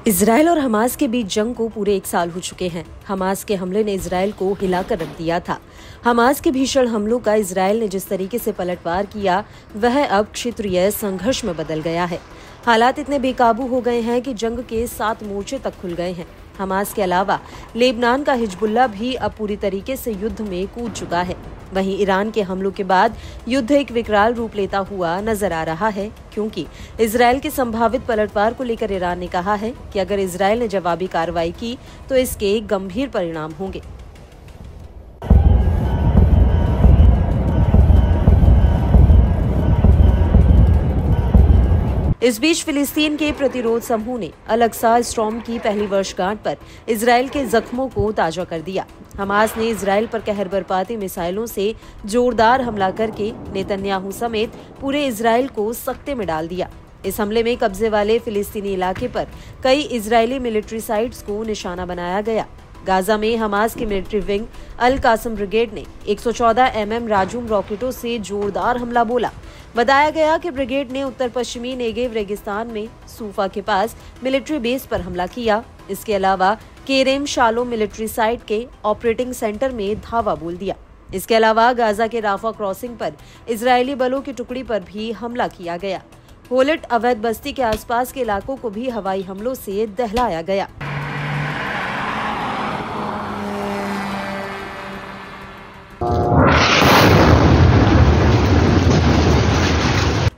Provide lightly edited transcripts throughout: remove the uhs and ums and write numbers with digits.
Israel और Hamas के बीच जंग को पूरे 1 साल हो चुके हैं। हमास के हमले ने इजराइल को हिलाकर रख दिया था। हमास के भीषण हमलों का इजराइल ने जिस तरीके से पलटवार किया, वह अब क्षेत्रीय संघर्ष में बदल गया है। हालात इतने बेकाबू हो गए हैं कि जंग के 7 मोर्चे तक खुल गए हैं। हमास के अलावा लेबनान का हिजबुल्लाह भी अब पूरी तरीके से युद्ध में कूद चुका है। वहीं ईरान के हमलों के बाद युद्ध एक विकराल रूप लेता हुआ नजर आ रहा है, क्योंकि इजराइल के संभावित पलटवार को लेकर ईरान ने कहा है कि अगर इजराइल ने जवाबी कार्रवाई की तो इसके गंभीर परिणाम होंगे। इस बीच फिलिस्तीन के प्रतिरोध समूह ने अल-अक्सा स्टॉर्म की पहली वर्षगांठ पर इजराइल के जख्मों को ताजा कर दिया। हमास ने इजराइल पर कहर बरपाती मिसाइलों से जोरदार हमला करके नेतन्याहू समेत पूरे इजराइल को सकते में डाल दिया। इस हमले में कब्जे वाले फिलिस्तीनी इलाके पर कई इजरायली मिलिट्री साइट्स को निशाना बनाया गया। गाजा में हमास की मिलिट्री विंग अल कासम ब्रिगेड ने 114 mm राजूम रॉकेटों से जोरदार हमला बोला। बताया गया कि ब्रिगेड ने उत्तर पश्चिमी नेगेव रेगिस्तान में सूफा के पास मिलिट्री बेस पर हमला किया। इसके अलावा केरेम शालो मिलिट्री साइट के ऑपरेटिंग सेंटर में धावा बोल दिया। इसके अलावा गाजा के राफा क्रॉसिंग पर इजरायली बलों की टुकड़ी पर भी हमला किया गया। होलेट अवैध बस्ती के आसपास के इलाकों को भी हवाई हमलों से दहलाया गया।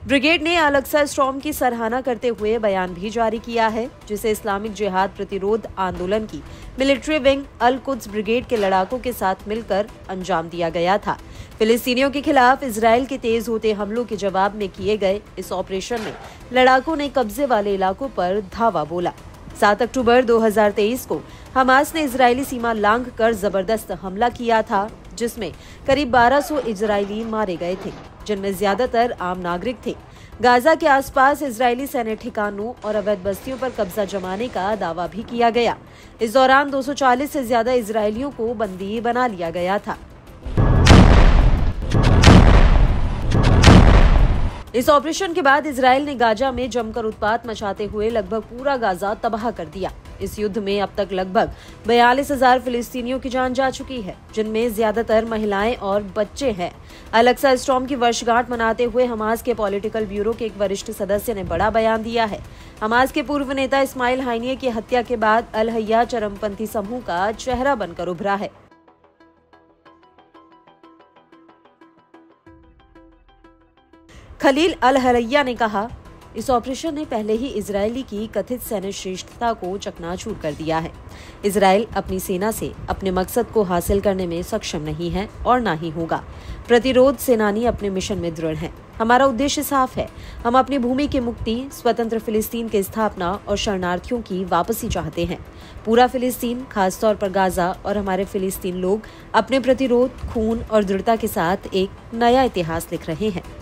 ब्रिगेड ने अल-अक्सा स्टॉर्म की सराहना करते हुए बयान भी जारी किया है, जिसे इस्लामिक जिहाद प्रतिरोध आंदोलन की मिलिट्री विंग अल कुद्स ब्रिगेड के लड़ाकों के साथ मिलकर अंजाम दिया गया था। फिलिस्तीनियों के खिलाफ इजराइल के तेज होते हमलों के जवाब में किए गए इस ऑपरेशन में लड़ाकों ने कब्जे वाले इलाकों पर धावा बोला। 7 अक्टूबर 2023 को हमास ने इजरायली सीमा लांघ कर जबरदस्त हमला किया था, जिसमें करीब 1200 इजरायली मारे गए थे, जिनमें ज्यादातर आम नागरिक थे। गाजा के आसपास इजरायली सैन्य ठिकानों और अवैध बस्तियों पर कब्जा जमाने का दावा भी किया गया। इस दौरान 240 से ज्यादा इजरायलियों को बंदी बना लिया गया था। इस ऑपरेशन के बाद इजराइल ने गाजा में जमकर उत्पात मचाते हुए लगभग पूरा गाजा तबाह कर दिया। इस युद्ध में अब तक लगभग 42,000 फिलिस्तीनियों की जान जा चुकी है, जिनमें ज्यादातर महिलाएं और बच्चे हैं। अल-अक्सा स्टॉर्म की वर्षगांठ मनाते हुए हमास के पॉलिटिकल ब्यूरो के एक वरिष्ठ सदस्य ने बड़ा बयान दिया है। हमास के पूर्व नेता इस्माइल हानिये की हत्या के बाद अल हय्या चरमपंथी समूह का चेहरा बनकर उभरा है। खलील अल हरैया ने कहा, इस ऑपरेशन ने पहले ही इजरायली की कथित सैन्य श्रेष्ठता को चकनाचूर कर दिया है। इजराइल अपनी सेना से अपने मकसद को हासिल करने में सक्षम नहीं है और ना ही होगा। प्रतिरोध सेनानी अपने मिशन में दृढ़ हैं। हमारा उद्देश्य साफ है। हम अपनी भूमि की मुक्ति, स्वतंत्र फिलिस्तीन की स्थापना और शरणार्थियों की वापसी चाहते हैं। पूरा फिलिस्तीन, खासतौर पर गाजा और हमारे फिलिस्तीन लोग अपने प्रतिरोध, खून और दृढ़ता के साथ एक नया इतिहास लिख रहे हैं।